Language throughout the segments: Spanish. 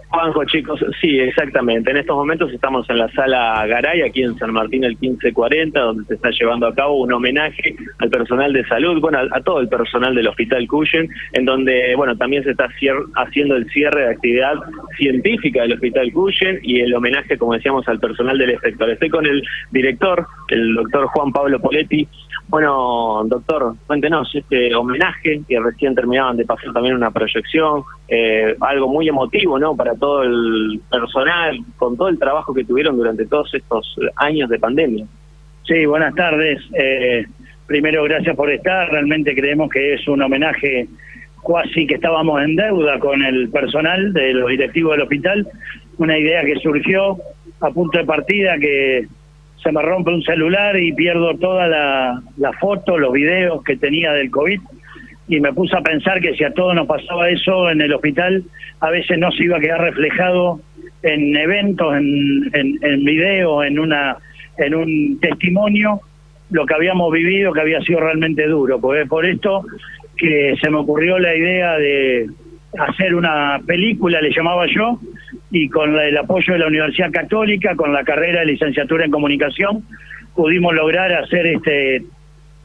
Juanjo, chicos, sí, exactamente. En estos momentos estamos en la sala Garay, aquí en San Martín el 1540, donde se está llevando a cabo un homenaje al personal de salud, bueno, a todo el personal del Hospital Cuyen, en donde, bueno, también se está haciendo el cierre de actividad científica del Hospital Cuyen y el homenaje, como decíamos, al personal del sector. Estoy con el director, el doctor Juan Pablo Poletti. Bueno, doctor, cuéntenos este homenaje que recién terminaban de pasar también una proyección, algo muy emotivo, ¿no?, para todo el personal, con todo el trabajo que tuvieron durante todos estos años de pandemia. Sí, buenas tardes. Primero, gracias por estar. Realmente creemos que es un homenaje casi que estábamos en deuda con el personal de los directivos del hospital. Una idea que surgió a punto de partida, que se me rompe un celular y pierdo toda la foto, los videos que tenía del COVID, y me puse a pensar que si a todos nos pasaba eso en el hospital, a veces no se iba a quedar reflejado en eventos, en video, en un testimonio, lo que habíamos vivido, que había sido realmente duro. Pues por esto que se me ocurrió la idea de hacer una película, le llamaba yo, y con el apoyo de la Universidad Católica, con la carrera de licenciatura en comunicación, pudimos lograr hacer este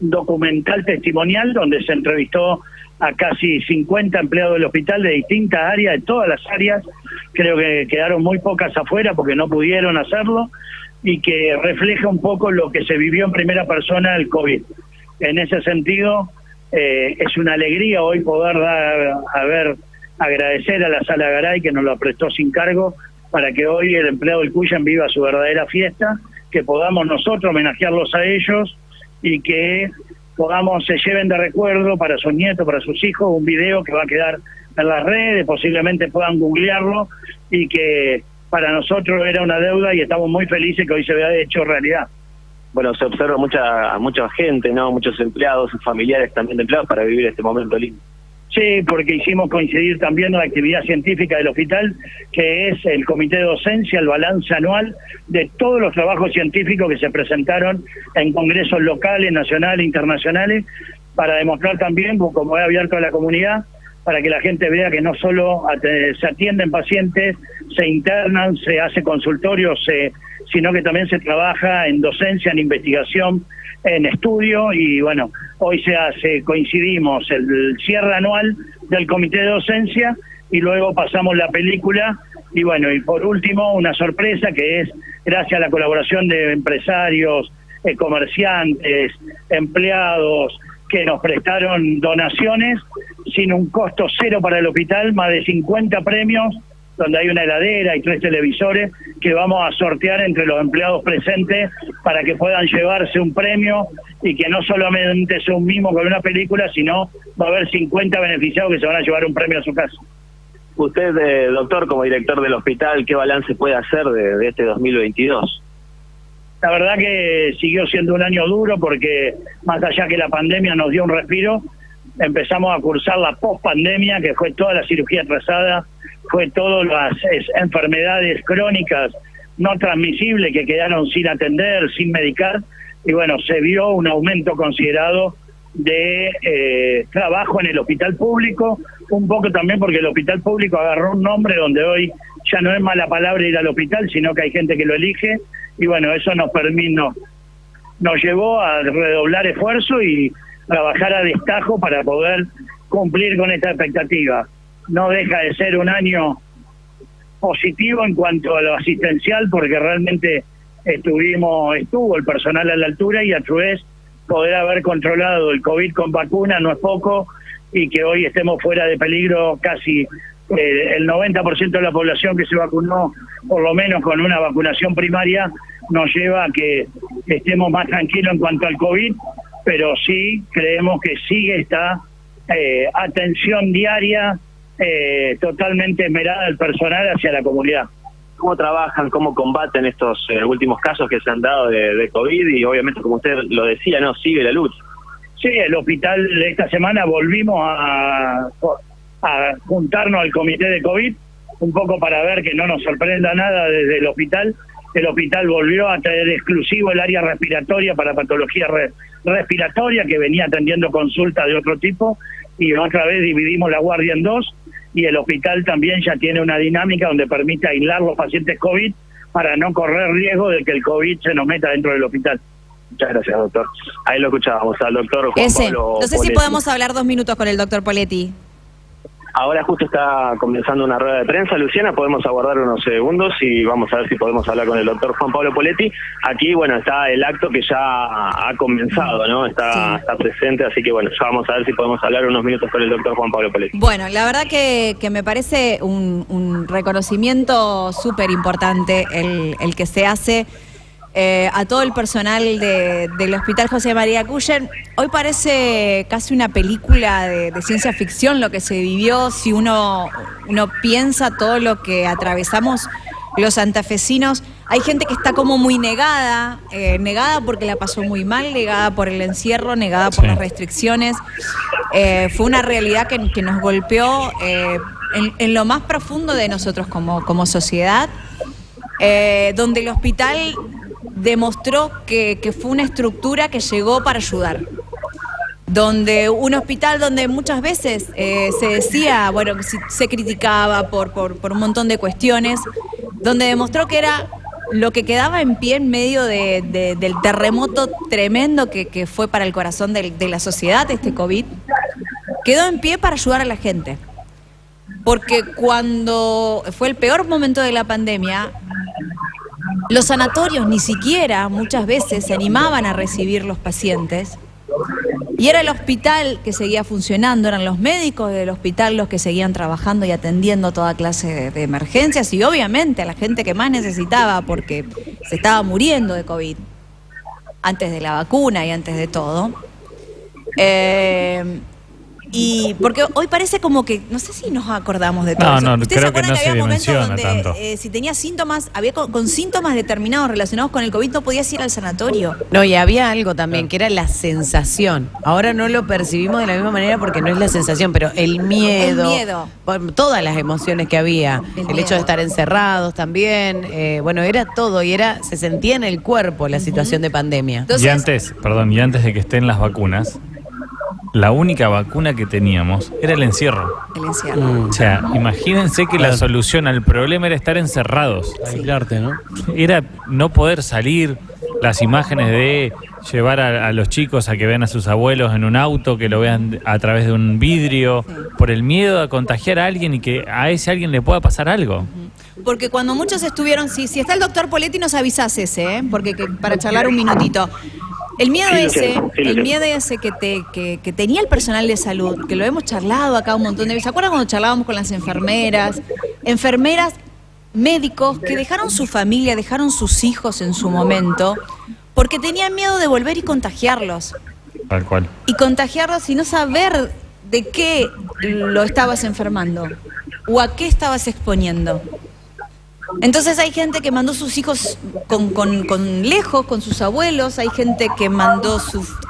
documental testimonial donde se entrevistó a casi 50 empleados del hospital de distintas áreas, de todas las áreas. Creo que quedaron muy pocas afuera porque no pudieron hacerlo, y que refleja un poco lo que se vivió en primera persona del COVID. En ese sentido, es una alegría hoy poder agradecer a la Sala Garay, que nos lo prestó sin cargo, para que hoy el empleado del Cuyen viva su verdadera fiesta, que podamos nosotros homenajearlos a ellos y que se lleven de recuerdo para sus nietos, para sus hijos, un video que va a quedar en las redes, posiblemente puedan googlearlo, y que para nosotros era una deuda y estamos muy felices que hoy se vea hecho realidad. Bueno, se observa mucha gente, ¿no?, muchos empleados, familiares también de empleados, para vivir este momento lindo. Sí, porque hicimos coincidir también la actividad científica del hospital, que es el comité de docencia, el balance anual de todos los trabajos científicos que se presentaron en congresos locales, nacionales, internacionales, para demostrar también, como he abierto a la comunidad, para que la gente vea que no solo se atienden pacientes, se internan, se hace consultorios, sino que también se trabaja en docencia, en investigación, en estudio. Y bueno, hoy coincidimos el cierre anual del comité de docencia y luego pasamos la película. Y bueno, y por último, una sorpresa que es gracias a la colaboración de empresarios, comerciantes, empleados, que nos prestaron donaciones sin un costo cero para el hospital, más de 50 premios, donde hay una heladera y 3 televisores que vamos a sortear entre los empleados presentes para que puedan llevarse un premio, y que no solamente sea un mimo con una película, sino va a haber 50 beneficiados que se van a llevar un premio a su casa. Usted, doctor, como director del hospital, ¿qué balance puede hacer de este 2022? La verdad que siguió siendo un año duro, porque más allá que la pandemia nos dio un respiro, empezamos a cursar la post-pandemia, que fue toda la cirugía atrasada, fue todas las enfermedades crónicas no transmisibles que quedaron sin atender, sin medicar, y bueno, se vio un aumento considerado de trabajo en el hospital público, un poco también porque el hospital público agarró un nombre donde hoy ya no es mala palabra ir al hospital, sino que hay gente que lo elige, y bueno, eso nos llevó a redoblar esfuerzo y trabajar a destajo para poder cumplir con esta expectativa. No deja de ser un año positivo en cuanto a lo asistencial, porque realmente estuvo el personal a la altura, y a su vez poder haber controlado el COVID con vacuna no es poco, y que hoy estemos fuera de peligro casi el 90% de la población que se vacunó, por lo menos con una vacunación primaria, nos lleva a que estemos más tranquilos en cuanto al COVID, pero sí creemos que sigue esta atención diaria totalmente esmerada del personal hacia la comunidad. ¿Cómo trabajan, cómo combaten estos últimos casos que se han dado de COVID? Y obviamente, como usted lo decía, no sigue la luz. Sí, el hospital esta semana volvimos a juntarnos al comité de COVID, un poco para ver que no nos sorprenda nada desde el hospital. El hospital volvió a tener exclusivo el área respiratoria para patología respiratoria, que venía atendiendo consultas de otro tipo, y otra vez dividimos la guardia en dos, y el hospital también ya tiene una dinámica donde permite aislar los pacientes COVID para no correr riesgo de que el COVID se nos meta dentro del hospital. Muchas gracias, doctor. Ahí lo escuchábamos al doctor Juan Pablo No sé Poletti. si podemos hablar 2 minutos con el doctor Poletti. Ahora justo está comenzando una rueda de prensa, Luciana, podemos aguardar unos segundos y vamos a ver si podemos hablar con el doctor Juan Pablo Poletti. Aquí, bueno, está el acto que ya ha comenzado, ¿no? Está presente, así que bueno, ya vamos a ver si podemos hablar unos minutos con el doctor Juan Pablo Poletti. Bueno, la verdad que me parece un reconocimiento súper importante el que se hace a todo el personal del Hospital José María Cuyen. Hoy parece casi una película de ciencia ficción lo que se vivió, si uno piensa todo lo que atravesamos los santafesinos. Hay gente que está como muy negada porque la pasó muy mal, negada por el encierro, negada por las restricciones. Fue una realidad que nos golpeó en lo más profundo de nosotros como sociedad, donde el hospital demostró que fue una estructura que llegó para ayudar. Donde un hospital donde muchas veces se decía, bueno, se criticaba por un montón de cuestiones, donde demostró que era lo que quedaba en pie en medio del terremoto tremendo que fue para el corazón de la sociedad, este COVID, quedó en pie para ayudar a la gente. Porque cuando fue el peor momento de la pandemia, los sanatorios ni siquiera muchas veces se animaban a recibir los pacientes y era el hospital que seguía funcionando, eran los médicos del hospital los que seguían trabajando y atendiendo toda clase de emergencias y obviamente a la gente que más necesitaba porque se estaba muriendo de COVID antes de la vacuna y antes de todo. Y porque hoy parece como que, no sé si nos acordamos de todo eso. No, ¿Ustedes creo se acuerdan que no que había se momentos dimensiona donde tanto. si tenía síntomas, había con síntomas determinados relacionados con el COVID, no podías ir al sanatorio? No, y había algo también, que era la sensación. Ahora no lo percibimos de la misma manera porque no es la sensación, pero el miedo. El miedo. Por todas las emociones que había. El hecho de estar encerrados también. Bueno, era todo y se sentía en el cuerpo la situación de pandemia. Entonces, y antes de que estén las vacunas, la única vacuna que teníamos era el encierro. el encierro. O sea, imagínense que la solución al problema era estar encerrados. Aislarte, ¿no? Era no poder salir, las imágenes de llevar a los chicos a que vean a sus abuelos en un auto, que lo vean a través de un vidrio, por el miedo a contagiar a alguien y que a ese alguien le pueda pasar algo. Porque cuando muchos estuvieron, si está el doctor Poletti nos avisás porque para charlar un minutito. El miedo ese que tenía el personal de salud, que lo hemos charlado acá un montón de veces. ¿Se acuerdan cuando charlábamos con las enfermeras, médicos que dejaron su familia, dejaron sus hijos en su momento, porque tenían miedo de volver y contagiarlos? Tal cual. Y contagiarlos y no saber de qué lo estabas enfermando o a qué estabas exponiendo. Entonces hay gente que mandó sus hijos lejos, con sus abuelos, hay gente que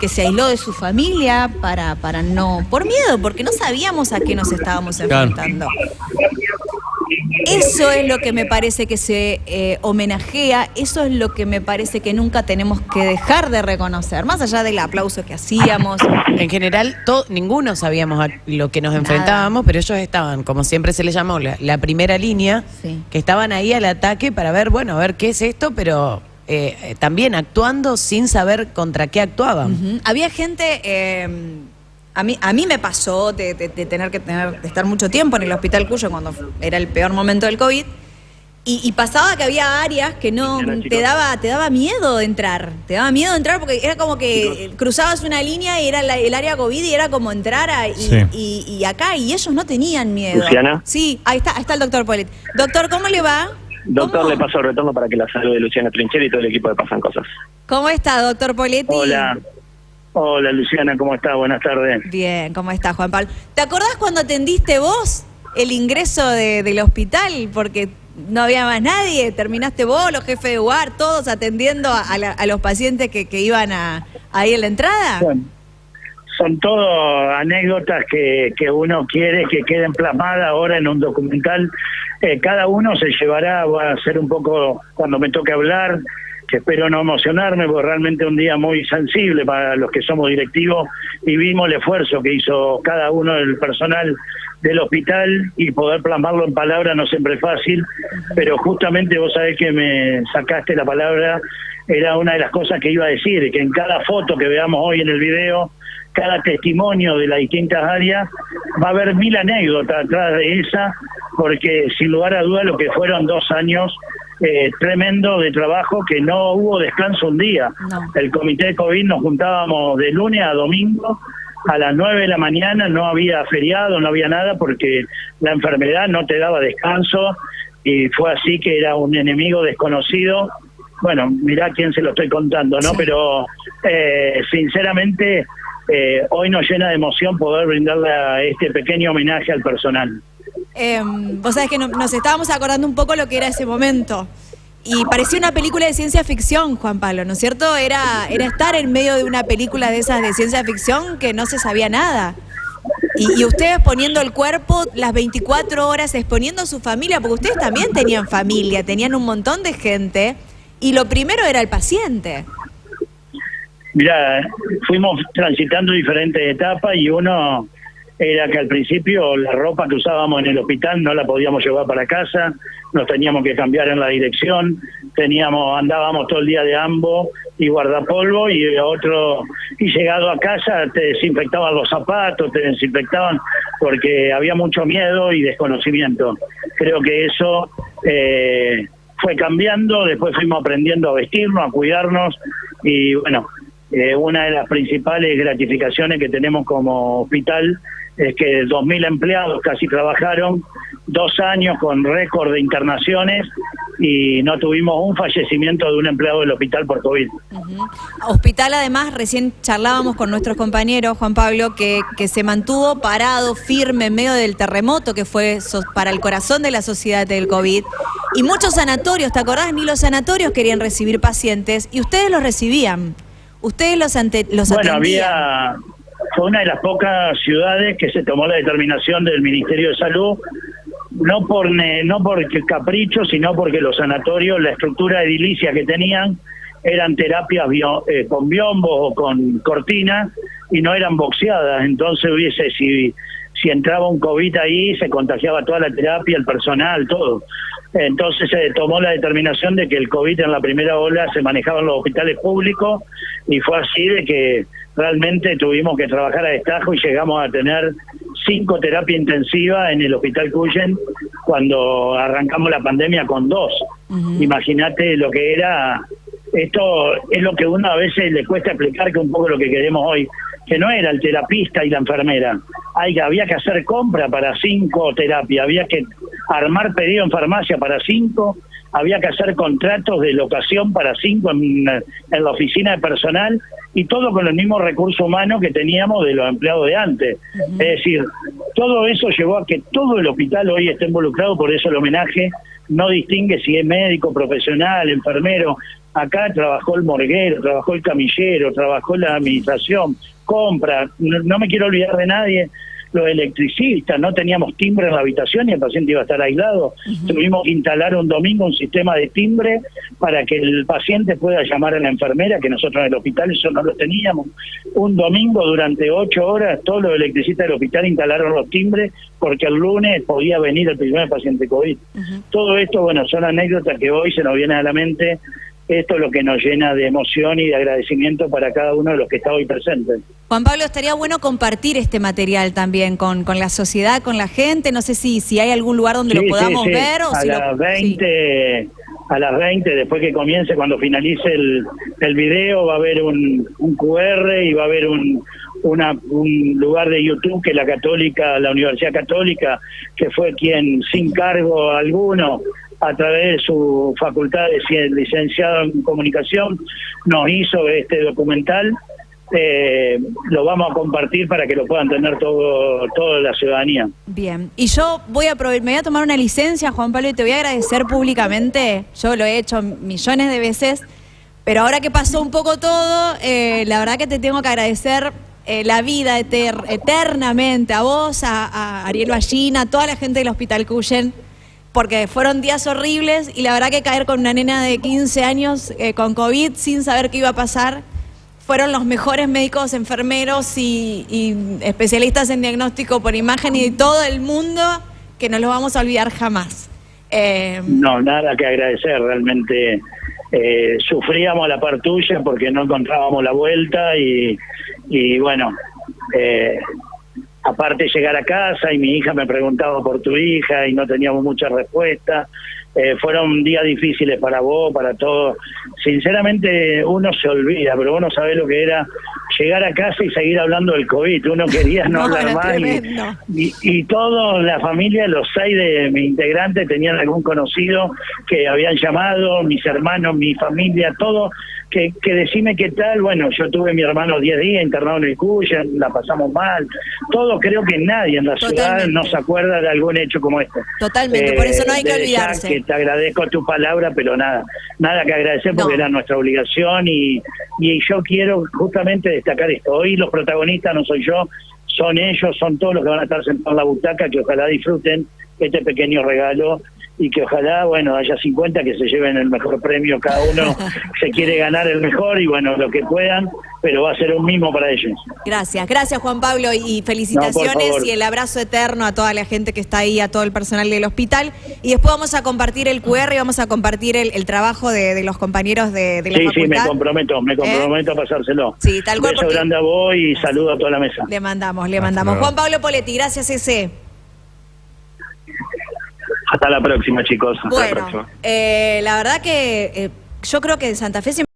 que se aisló de su familia para no, por miedo, porque no sabíamos a qué nos estábamos enfrentando. Eso es lo que me parece que se homenajea, eso es lo que me parece que nunca tenemos que dejar de reconocer, más allá del aplauso que hacíamos. En general, ninguno sabíamos a lo que nos enfrentábamos, pero ellos estaban, como siempre se les llamó, la primera línea, que estaban ahí al ataque para ver, bueno, a ver qué es esto, pero también actuando sin saber contra qué actuaban. Había gente... A mí me pasó de estar mucho tiempo en el Hospital Cuyo cuando era el peor momento del COVID y pasaba que había áreas que no te daba miedo de entrar. Te daba miedo de entrar porque era como que cruzabas una línea y era el área COVID y era como entrar y acá y ellos no tenían miedo. Luciana. Sí, ahí está el doctor Poletti. Doctor, ¿cómo le va? Doctor, ¿Cómo? le paso el retorno para que la salude Luciana Trincheri y todo el equipo de Pasan Cosas. ¿Cómo está, doctor Poletti? Hola Luciana, ¿cómo estás? Buenas tardes. Bien, ¿cómo está, Juan Pablo? ¿Te acordás cuando atendiste vos el ingreso del hospital? Porque no había más nadie, terminaste vos, los jefes de UAR, todos atendiendo a los pacientes que iban ahí en la entrada. Bueno, son todo anécdotas que uno quiere que queden plasmadas ahora en un documental. Cada uno se llevará, va a ser un poco, cuando me toque hablar, que espero no emocionarme, porque realmente un día muy sensible para los que somos directivos y vimos el esfuerzo que hizo cada uno del personal del hospital y poder plasmarlo en palabras no siempre es fácil, pero justamente vos sabés que me sacaste la palabra, era una de las cosas que iba a decir, que en cada foto que veamos hoy en el video, cada testimonio de las distintas áreas, va a haber 1000 anécdotas atrás de esa, porque sin lugar a dudas lo que fueron 2 años tremendo de trabajo, que no hubo descanso un día. No. El comité de COVID nos juntábamos de lunes a domingo a las 9 de la mañana, no había feriado, no había nada, porque la enfermedad no te daba descanso, y fue así que era un enemigo desconocido. Bueno, mirá quién se lo estoy contando, ¿no? Sí. Pero sinceramente hoy nos llena de emoción poder brindarle a este pequeño homenaje al personal. Vos sabés que nos estábamos acordando un poco lo que era ese momento. Y parecía una película de ciencia ficción, Juan Pablo, ¿no es cierto? Era estar en medio de una película de esas de ciencia ficción que no se sabía nada. Y ustedes poniendo el cuerpo las 24 horas, exponiendo a su familia, porque ustedes también tenían familia, tenían un montón de gente, y lo primero era el paciente. Mirá, fuimos transitando diferentes etapas, y uno era que al principio la ropa que usábamos en el hospital no la podíamos llevar para casa, nos teníamos que cambiar en la dirección, andábamos todo el día de ambo y guardapolvo, y llegado a casa te desinfectaban los zapatos, te desinfectaban, porque había mucho miedo y desconocimiento. Creo que eso fue cambiando, después fuimos aprendiendo a vestirnos, a cuidarnos, y bueno, una de las principales gratificaciones que tenemos como hospital es que 2.000 empleados casi trabajaron, 2 años con récord de internaciones, y no tuvimos un fallecimiento de un empleado del hospital por COVID. Hospital, además, recién charlábamos con nuestros compañeros, Juan Pablo, que se mantuvo parado, firme, en medio del terremoto que fue para el corazón de la sociedad del COVID. Y muchos sanatorios, ¿te acordás? Ni los sanatorios querían recibir pacientes, y ustedes los recibían. Ustedes los atendían. Fue una de las pocas ciudades que se tomó la determinación del Ministerio de Salud, no por capricho, sino porque los sanatorios, la estructura edilicia que tenían, eran terapias con biombos o con cortinas, y no eran boxeadas. Entonces si entraba un COVID ahí, se contagiaba toda la terapia, el personal, todo. Entonces se tomó la determinación de que el COVID en la primera ola se manejaba en los hospitales públicos, y fue así de que realmente tuvimos que trabajar a destajo, y llegamos a tener 5 terapias intensivas en el Hospital Cuyen cuando arrancamos la pandemia con 2. Imagínate lo que era. Esto es lo que uno a veces le cuesta explicar, que un poco lo que queremos hoy, que no era el terapista y la enfermera. Había que hacer compra para 5 terapias, había que armar pedido en farmacia para 5, había que hacer contratos de locación para 5 en la oficina de personal, y todo con el mismo recurso humano que teníamos de los empleados de antes. Es decir, todo eso llevó a que todo el hospital hoy esté involucrado. Por eso el homenaje no distingue si es médico, profesional, enfermero. Acá trabajó el morguero, trabajó el camillero, trabajó la administración, compra, no me quiero olvidar de nadie, los electricistas, no teníamos timbre en la habitación y el paciente iba a estar aislado. Tuvimos que instalar un domingo un sistema de timbre para que el paciente pueda llamar a la enfermera, que nosotros en el hospital eso no lo teníamos. Un domingo durante 8 horas todos los electricistas del hospital instalaron los timbres, porque el lunes podía venir el primer paciente COVID. Todo esto, bueno, son anécdotas que hoy se nos vienen a la mente. Esto es lo que nos llena de emoción y de agradecimiento para cada uno de los que está hoy presentes. Juan Pablo, estaría bueno compartir este material también con la sociedad, con la gente. No sé si hay algún lugar donde lo podamos ver. O a las 20, después que comience, cuando finalice el video, va a haber un QR, y va a haber un lugar de YouTube que la Universidad Católica, que fue quien, sin cargo alguno, a través de su facultad de licenciado en comunicación, nos hizo este documental. Lo vamos a compartir para que lo puedan tener toda la ciudadanía. Bien, y yo me voy a tomar una licencia, Juan Pablo, y te voy a agradecer públicamente. Yo lo he hecho millones de veces, pero ahora que pasó un poco todo, la verdad que te tengo que agradecer la vida eternamente, a vos, a Ariel Ballina, a toda la gente del Hospital Cuyen, porque fueron días horribles, y la verdad que caer con una nena de 15 años con COVID sin saber qué iba a pasar fueron los mejores médicos, enfermeros y especialistas en diagnóstico por imagen y de todo el mundo, que no los vamos a olvidar jamás. No, nada que agradecer, realmente sufríamos a la par tuya porque no encontrábamos la vuelta y bueno, aparte llegar a casa y mi hija me preguntaba por tu hija y no teníamos mucha respuesta. Fueron días difíciles para vos, para todos. Sinceramente uno se olvida, pero vos no sabés lo que era llegar a casa y seguir hablando del COVID. Uno quería no hablar más y toda la familia, los 6 de mis integrantes tenían algún conocido que habían llamado, mis hermanos, mi familia, todo, que decime qué tal. Bueno, yo tuve mi hermano 10 días internado en el Cuyen, la pasamos mal. Todo, creo que nadie en la ciudad no se acuerda de algún hecho como este. Totalmente, por eso no hay que olvidarse. Que te agradezco tu palabra, pero nada que agradecer porque era nuestra obligación y yo quiero justamente destacar esto. Hoy los protagonistas no soy yo, son ellos, son todos los que van a estar sentados en la butaca, que ojalá disfruten este pequeño regalo y que ojalá, bueno, haya 50 que se lleven el mejor premio, cada uno se quiere ganar el mejor y bueno, lo que puedan, pero va a ser un mimo para ellos. Gracias Juan Pablo y felicitaciones y el abrazo eterno a toda la gente que está ahí, a todo el personal del hospital, y después vamos a compartir el QR y vamos a compartir el trabajo de los compañeros de la facultad. Sí, me comprometo a pasárselo. Sí, tal cual. Un beso grande a vos y saludo a toda la mesa. Le mandamos. Juan Pablo Poletti, gracias ese. Hasta la próxima, chicos. Bueno, la verdad que yo creo que Santa Fe